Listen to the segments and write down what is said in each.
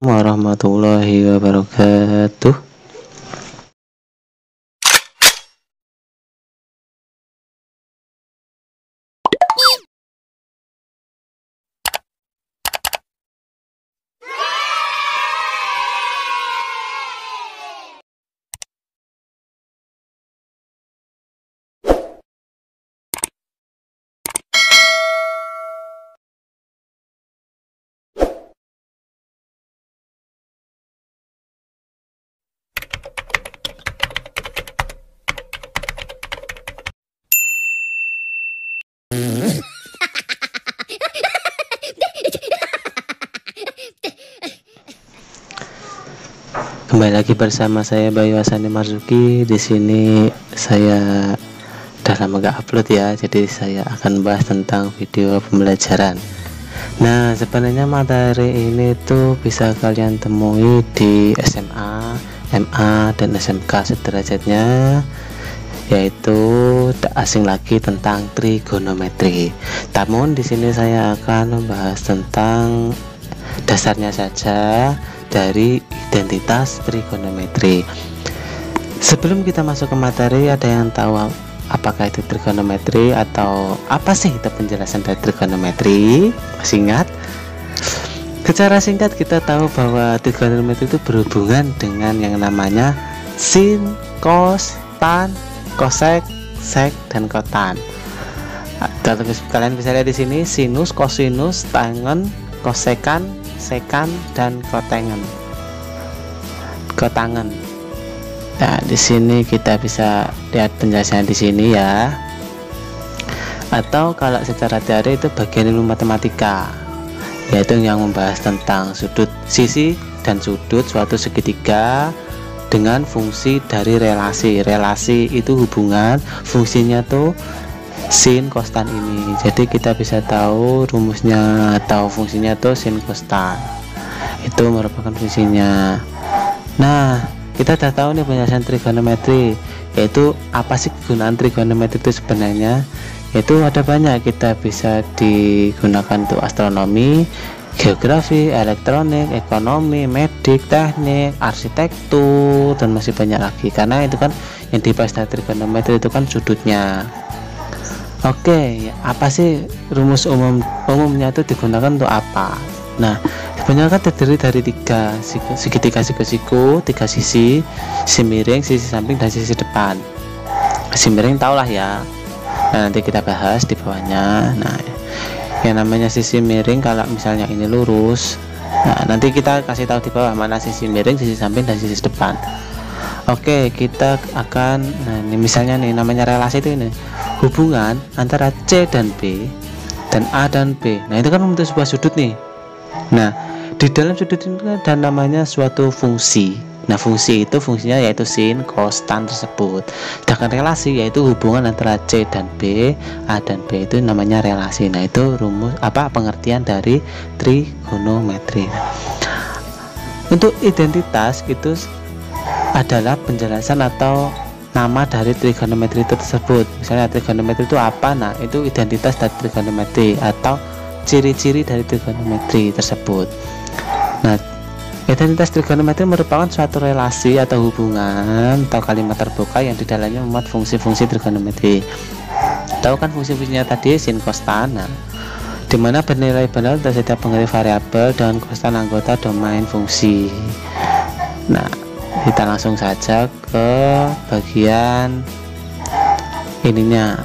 Warahmatullahi wabarakatuh. Kembali lagi bersama saya Bayu Hasani Marzuki. Di sini saya udah lama gak upload ya, jadi saya akan bahas tentang video pembelajaran. Nah, sebenarnya materi ini tuh bisa kalian temui di SMA, MA, dan SMK sederajatnya, yaitu tak asing lagi tentang trigonometri. Namun di sini saya akan membahas tentang dasarnya saja dari identitas trigonometri. Sebelum kita masuk ke materi, ada yang tahu apakah itu trigonometri atau apa sih itu penjelasan dari trigonometri? Masih ingat? Secara singkat kita tahu bahwa trigonometri itu berhubungan dengan yang namanya sin, cos, tan, kosek, sek, dan kotan. Kalau kalian bisa lihat di sini, sinus, kosinus, tangen, kosekan, sekan, dan kotangen. Nah, di sini kita bisa lihat penjelasannya di sini ya. Atau kalau secara teori itu bagian ilmu matematika, yaitu yang membahas tentang sudut, sisi, dan sudut suatu segitiga dengan fungsi dari relasi. Relasi itu hubungan, fungsinya tuh sin cos tan ini. Jadi kita bisa tahu rumusnya atau fungsinya tuh sin cos tan. Itu merupakan fungsinya. Nah, kita sudah tahu nih penjelasan trigonometri, yaitu apa sih kegunaan trigonometri itu sebenarnya. Yaitu ada banyak, kita bisa digunakan untuk astronomi, geografi, elektronik, ekonomi, medik, teknik, arsitektur, dan masih banyak lagi. Karena itu kan yang dibahas dari trigonometri itu kan sudutnya. Oke, apa sih rumus umumnya itu digunakan untuk apa? Nah, sebenarnya kan terdiri dari tiga segitiga siku-siku, tiga sisi miring, sisi samping, dan sisi depan. Sisi miring tahulah ya. Nah, nanti kita bahas di bawahnya. Nah, yang namanya sisi miring kalau misalnya ini lurus, nah nanti kita kasih tahu di bawah mana sisi miring, sisi samping, dan sisi depan. Oke, kita akan, nah ini misalnya nih namanya relasi itu ini hubungan antara C dan B dan A dan B. Nah, itu kan membentuk sebuah sudut nih. Nah, di dalam sudut ini ada namanya suatu fungsi. Nah, fungsi itu fungsinya yaitu sin, cos, tan tersebut. Sedangkan relasi yaitu hubungan antara C dan B, A dan B, itu namanya relasi. Nah, itu rumus pengertian dari trigonometri. Untuk identitas itu adalah penjelasan atau nama dari trigonometri tersebut. Misalnya trigonometri itu apa? Nah, itu identitas dari trigonometri atau ciri-ciri dari trigonometri tersebut. Nah, identitas trigonometri merupakan suatu relasi atau hubungan atau kalimat terbuka yang di dalamnya memuat fungsi-fungsi trigonometri. Tahu kan fungsi-fungsinya tadi sin, cos, tan. Nah, dimana bernilai benar untuk setiap pengerti variabel dan cos tan anggota domain fungsi. Nah, kita langsung saja ke bagian ininya.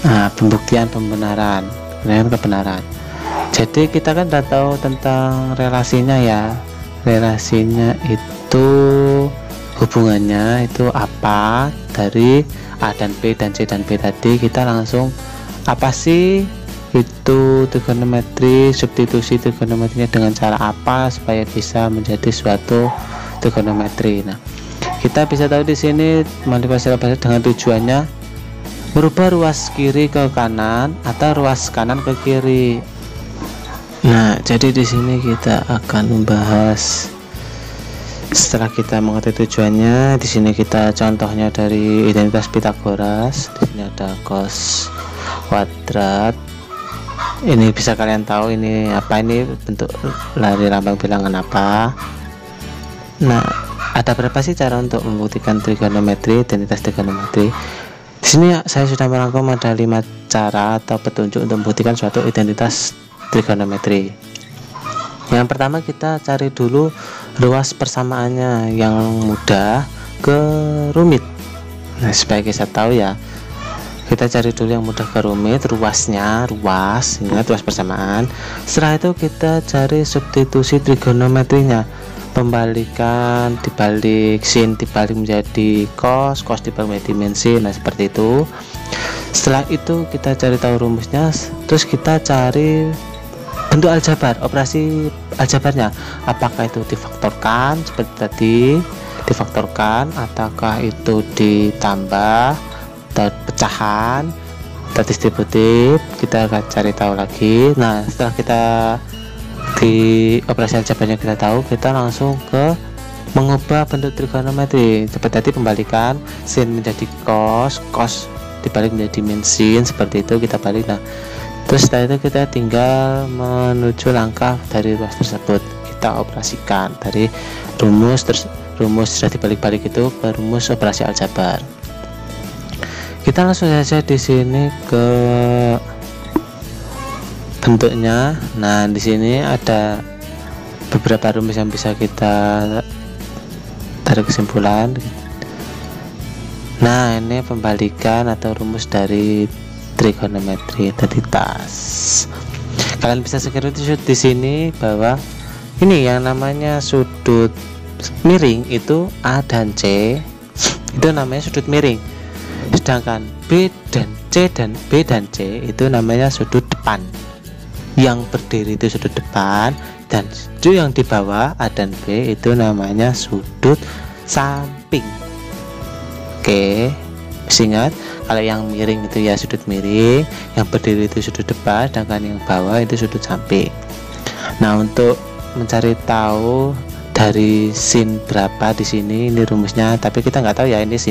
Nah, pembuktian kebenaran. Jadi kita kan udah tahu tentang relasinya ya. Relasinya itu hubungannya itu apa dari A dan B dan C dan B tadi. Kita langsung apa sih itu trigonometri, substitusi trigonometrinya dengan cara apa supaya bisa menjadi suatu trigonometri. Nah, kita bisa tahu di sini manipulasi dengan tujuannya merubah ruas kiri ke kanan atau ruas kanan ke kiri. Nah, jadi di sini kita akan membahas setelah kita mengerti tujuannya. Di sini kita contohnya dari identitas Pythagoras. Di sini ada cos kuadrat. Ini bisa kalian tahu ini apa, ini bentuk dari lambang bilangan apa. Nah, ada berapa sih cara untuk membuktikan trigonometri, identitas trigonometri? Di sini saya sudah merangkum ada 5 cara atau petunjuk untuk membuktikan suatu identitas trigonometri. Yang pertama, kita cari dulu ruas persamaannya yang mudah ke rumit. Nah, supaya kita tahu ya, kita cari dulu yang mudah ke rumit, ruasnya, ingat ruas persamaan. Setelah itu kita cari substitusi trigonometrinya, pembalikan dibalik sin dibalik menjadi cos, cos dibalik menjadi min sin. Nah, seperti itu. Setelah itu kita cari tahu rumusnya, terus kita cari bentuk aljabar, operasi aljabarnya, apakah itu difaktorkan seperti tadi, difaktorkan, ataukah itu ditambah atau pecahan atau distributif, kita akan cari tahu lagi. Nah, setelah kita di operasi aljabarnya kita tahu, kita langsung ke mengubah bentuk trigonometri seperti tadi, pembalikan sin menjadi cos, cos dibalik menjadi min sin, seperti itu kita balik. Nah, terus setelah itu kita tinggal menuju langkah dari ruas tersebut, kita operasikan dari rumus, terus rumus sudah dibalik-balik itu ke rumus operasi aljabar. Kita langsung saja di sini ke bentuknya. Nah, di sini ada beberapa rumus yang bisa kita tarik kesimpulan. Nah, ini pembalikan atau rumus dari trigonometri identitas. Kalian bisa screenshot di sini bahwa ini yang namanya sudut miring itu A dan C itu namanya sudut miring, sedangkan B dan C dan B dan C itu namanya sudut depan. Yang berdiri itu sudut depan, dan yang di bawah A dan B itu namanya sudut samping. Oke, ingat kalau yang miring itu ya sudut miring, yang berdiri itu sudut depan, sedangkan yang bawah itu sudut samping. Nah, untuk mencari tahu dari sin berapa di sini, ini rumusnya, tapi kita nggak tahu ya ini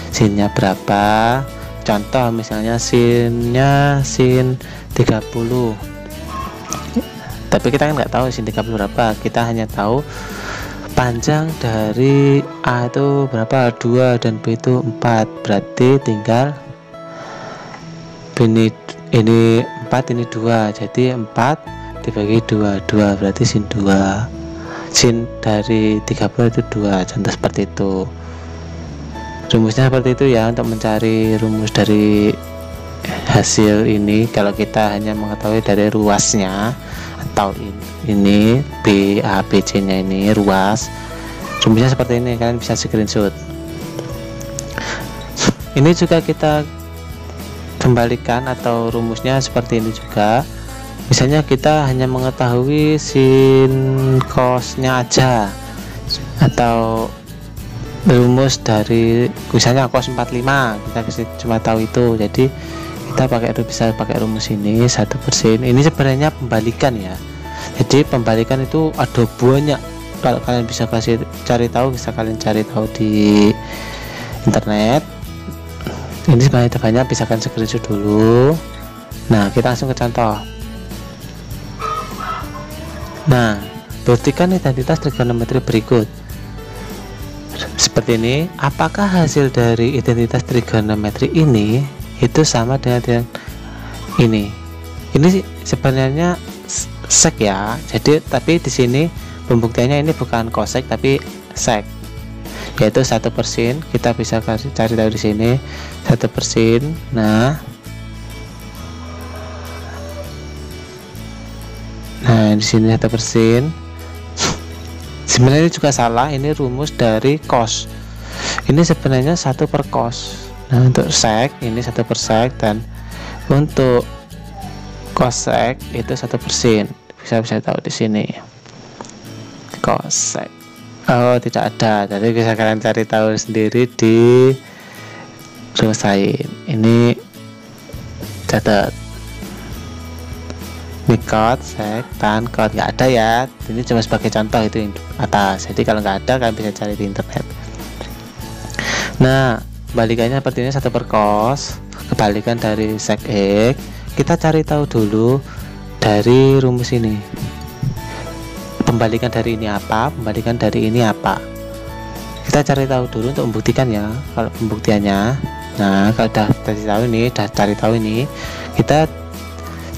sinnya berapa. Contoh misalnya sinnya sin 30, tapi kita kan nggak tahu sin 30 berapa, kita hanya tahu panjang dari A itu berapa, 2, dan B itu 4, berarti tinggal ini 4, ini 2, jadi 4 dibagi 2 berarti sin 2, sin dari 30 itu 2, contoh seperti itu. Rumusnya seperti itu ya, untuk mencari rumus dari hasil ini. Kalau kita hanya mengetahui dari ruasnya atau ini B, A, B, C nya ini ruas, rumusnya seperti ini, kalian bisa screenshot. Ini juga kita kembalikan atau rumusnya seperti ini juga. Misalnya kita hanya mengetahui sin cosnya aja, atau rumus dari misalnya cos 45, kita cuma tahu itu, jadi kita bisa pakai rumus ini 1/sin. Ini sebenarnya pembalikan ya, jadi pembalikan itu ada banyak. Kalau kalian bisa cari tahu, bisa kalian cari tahu di internet. Ini sebenarnya banyak, bisa kalian screenshot dulu. Nah, kita langsung ke contoh. Nah, buktikan identitas trigonometri berikut. Seperti ini, apakah hasil dari identitas trigonometri ini itu sama dengan ini? Ini sebenarnya sek ya. Jadi tapi di sini pembuktiannya ini bukan kosek tapi sek, yaitu 1/sin. Kita bisa cari tahu di sini 1/sin. Nah, di sini 1/sin. Sebenarnya ini juga salah, ini rumus dari cos. Ini sebenarnya 1/cos. Nah, untuk sek ini 1/sek, dan untuk cosec itu 1/sin. Bisa tahu di sini. Cosec. Oh, tidak ada. Jadi bisa kalian cari tahu sendiri di rumus lain. Ini catat. Ini cot, sek, tan, cot, nggak ada ya. Ini cuma sebagai contoh itu atas. Jadi kalau nggak ada kalian bisa cari di internet. Nah, kebalikannya seperti ini 1/cos, kebalikan dari sek x. Kita cari tahu dulu dari rumus ini. Pembalikan dari ini apa? Pembalikan dari ini apa? Kita cari tahu dulu untuk membuktikan ya. Kalau pembuktiannya, nah kalau udah cari tahu ini, kita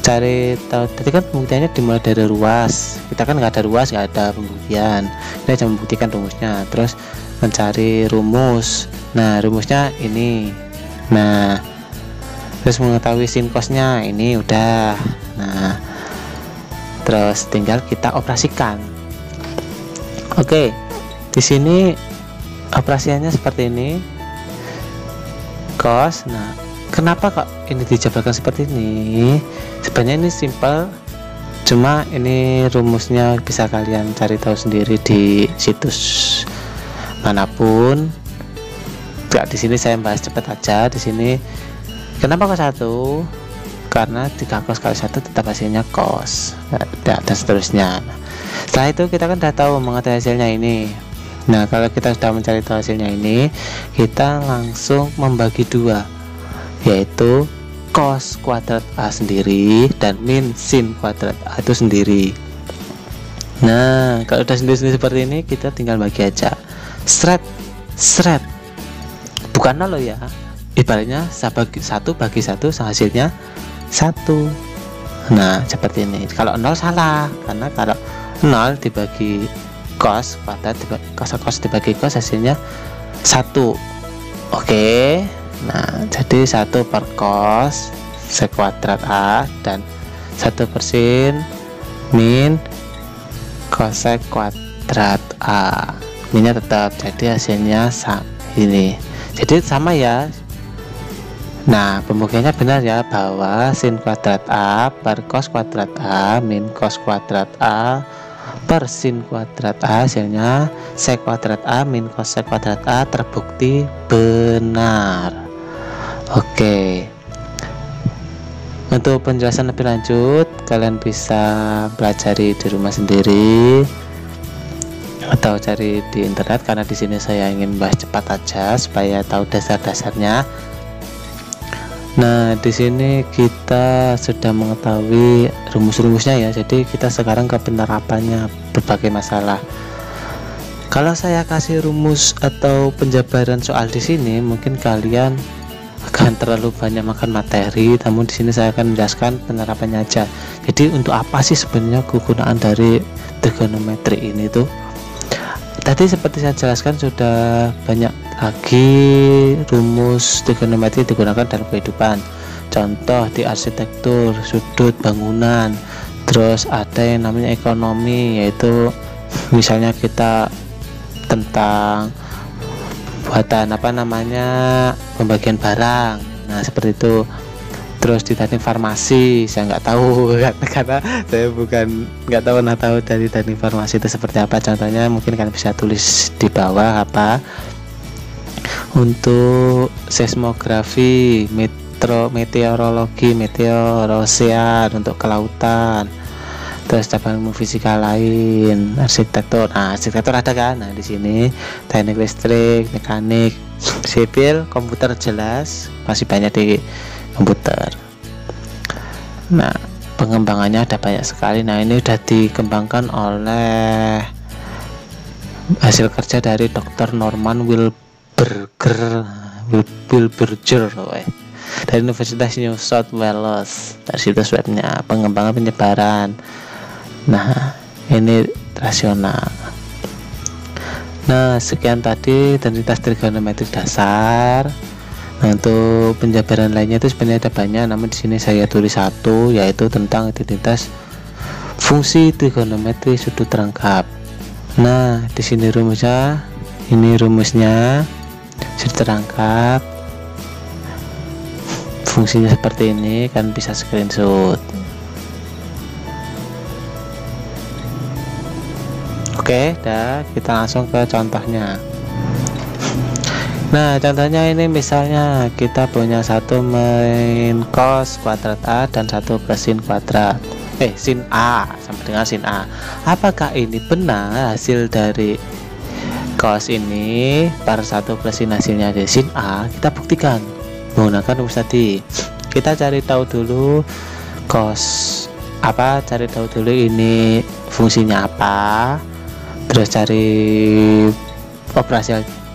cari tahu. Tadi kan pembuktiannya dimulai dari ruas. Kita kan nggak ada ruas, nggak ada pembuktian. Kita cuma membuktikan rumusnya, terus mencari rumus. Nah, rumusnya ini. Nah, terus mengetahui sin cosnya ini udah. Nah, terus tinggal kita operasikan. Oke, di sini operasiannya seperti ini. Cos. Nah, kenapa kok ini dijabarkan seperti ini? Sebenarnya ini simple, cuma ini rumusnya bisa kalian cari tahu sendiri di situs manapun. Enggak, di sini saya bahas cepat aja. Di sini kenapa cos 1? Karena 3 cos kali 1 tetap hasilnya cos, dan seterusnya. Setelah itu kita kan udah tahu mengetahui hasilnya ini. Nah, kalau kita sudah mencari tahu hasilnya ini, kita langsung membagi dua, yaitu cos kuadrat A sendiri dan min sin kuadrat A itu sendiri. Nah, kalau udah sendiri-sendiri seperti ini, kita tinggal bagi aja. Seret bukan nol ya, ibaratnya 1 bagi 1 hasilnya 1. Nah, seperti ini. Kalau 0 salah, karena kalau 0 dibagi cos kuadrat, cos dibagi cos hasilnya 1. Oke. Nah, jadi 1 per cos sekuadrat A dan 1 per sin min cosek kuadrat A. Minnya tetap, jadi hasilnya ini. Jadi sama ya. Nah, pembuktiannya benar ya, bahwa sin kuadrat A per cos kuadrat A min cos kuadrat A per sin kuadrat A hasilnya sek kuadrat A min cos sek kuadrat A terbukti benar. Oke. Untuk penjelasan lebih lanjut, kalian bisa pelajari di rumah sendiri atau cari di internet, karena di sini saya ingin bahas cepat aja supaya tahu dasar-dasarnya. Nah, di sini kita sudah mengetahui rumus-rumusnya ya. Jadi kita sekarang ke penerapannya berbagai masalah. Kalau saya kasih rumus atau penjabaran soal di sini, mungkin kalian akan terlalu banyak makan materi. Namun di sini saya akan menjelaskan penerapannya aja. Jadi untuk apa sih sebenarnya kegunaan dari trigonometri ini tuh? Tadi seperti saya jelaskan, sudah banyak lagi rumus trigonometri digunakan dalam kehidupan. Contoh di arsitektur, sudut bangunan, terus ada yang namanya ekonomi, yaitu misalnya kita tentang buatan pembagian barang. Nah, seperti itu. Terus di teknik farmasi, saya nggak tahu karena saya nggak tahu dari teknik farmasi itu seperti apa. Contohnya mungkin kalian bisa tulis di bawah apa. Untuk seismografi, meteorologi, meteorosean untuk kelautan. Terus cabang ilmu fisika lain, arsitektur. Nah, arsitektur ada kan? Nah, di sini teknik listrik, mekanik, sipil, komputer jelas masih banyak di komputer. Nah, pengembangannya ada banyak sekali. Nah, ini sudah dikembangkan oleh hasil kerja dari Dr. Norman Wilberger dari Universitas New South Wales. Dari situs webnya pengembangan penyebaran. Nah, ini rasional. Nah, sekian tadi identitas trigonometri dasar. Nah, untuk penjabaran lainnya itu sebenarnya ada banyak, namun di sini saya tulis satu, yaitu tentang identitas fungsi trigonometri sudut terangkap. Nah, di sini rumusnya, ini rumusnya sudut terangkap. Fungsinya seperti ini, kan bisa screenshot. Oke, dah, kita langsung ke contohnya. Nah, contohnya ini misalnya kita punya 1 min cos kuadrat A dan 1 plus sin kuadrat sin A sama dengan sin A. Apakah ini benar hasil dari cos ini per 1 plus sin hasilnya dari sin A? Kita buktikan menggunakan rumus tadi. Kita cari tahu dulu cari tahu dulu ini fungsinya apa, terus cari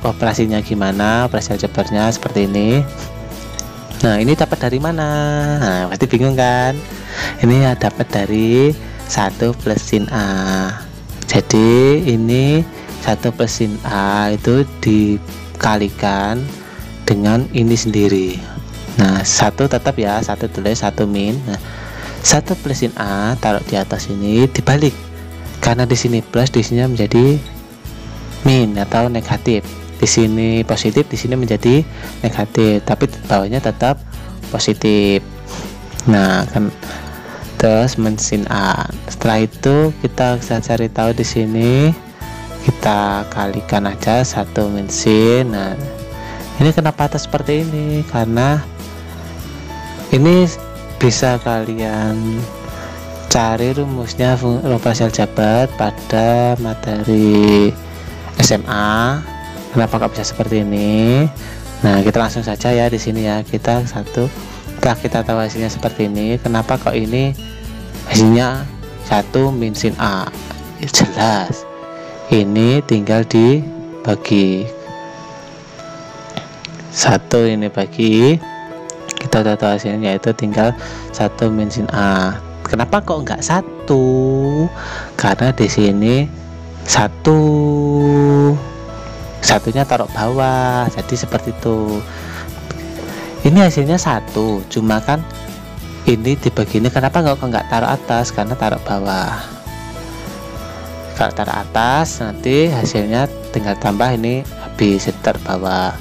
operasinya gimana, operasi aljabarnya seperti ini. Nah, ini dapat dari mana? Nah, pasti bingung kan? Ini dapat dari 1 plus sin A. Jadi ini 1 plus sin A itu dikalikan dengan ini sendiri. Nah, 1 tetap ya, 1 tulis, 1 min. Nah, 1 plus sin A taruh di atas ini, dibalik. Karena di sini plus, di sini menjadi min atau negatif. Di sini positif, di sini menjadi negatif, tapi bawahnya tetap positif. Nah, kan terus min sin A. Setelah itu kita bisa cari tahu di sini, kita kalikan aja 1 min sin. Nah, ini kenapa atas seperti ini? Karena ini bisa kalian cari rumusnya operasi aljabar pada materi SMA. Kenapa kok bisa seperti ini? Nah, kita langsung saja ya di sini ya. Kita setelah kita tahu hasilnya seperti ini, kenapa kok ini hasilnya 1 min sin A? Ya, jelas. Ini tinggal dibagi. 1 ini bagi. Kita udah tahu hasilnya, yaitu tinggal 1 min sin A. Kenapa kok enggak 1? Karena di sini 1-nya taruh bawah, jadi seperti itu. Ini hasilnya 1, cuma kan ini dibagi ini, kenapa enggak taruh atas? Karena taruh bawah. Kalau taruh atas nanti hasilnya tinggal tambah ini habis taruh bawah.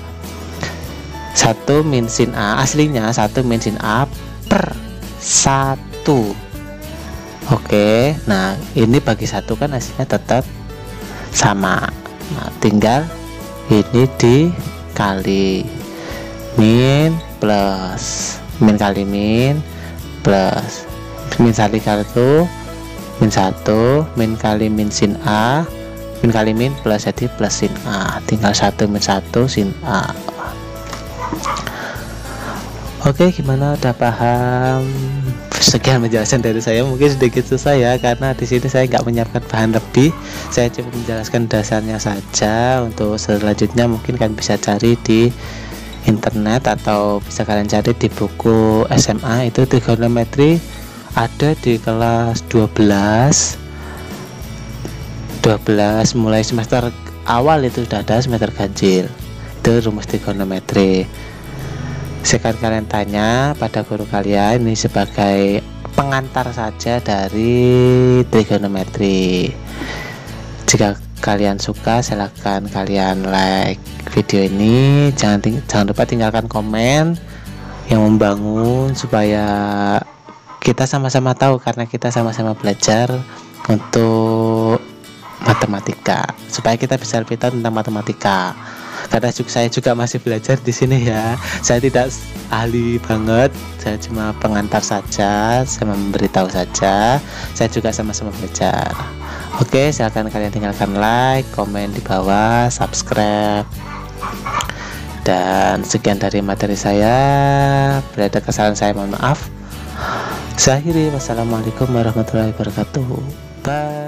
1 min sin A aslinya 1 min sin A per 1. Oke, nah ini bagi 1 kan hasilnya tetap sama. Nah, tinggal ini dikali min plus min kali min plus min kali itu min 1 min kali min sin A min kali min plus, jadi plus sin A. Tinggal 1 min 1 sin A. Oke, gimana, udah paham? Sekian penjelasan dari saya, mungkin sedikit susah ya karena di sini saya nggak menyiapkan bahan lebih. Saya cukup menjelaskan dasarnya saja. Untuk selanjutnya mungkin kalian bisa cari di internet atau bisa kalian cari di buku SMA. Itu trigonometri ada di kelas 12 mulai semester awal itu sudah ada, semester ganjil itu rumus trigonometri. Sekarang kalian tanya pada guru kalian, ini sebagai pengantar saja dari trigonometri. Jika kalian suka, silahkan kalian like video ini. Jangan lupa tinggalkan komen yang membangun supaya kita sama-sama tahu, karena kita sama-sama belajar untuk matematika, supaya kita bisa lebih tahu tentang matematika. Karena saya juga masih belajar di sini ya. Saya tidak ahli banget, saya cuma pengantar saja, saya memberitahu saja. Saya juga sama-sama belajar. Oke, silakan kalian tinggalkan like, komen di bawah, subscribe. Dan sekian dari materi saya. Bila ada kesalahan saya mohon maaf. Saya akhiri, wassalamualaikum warahmatullahi wabarakatuh. Bye.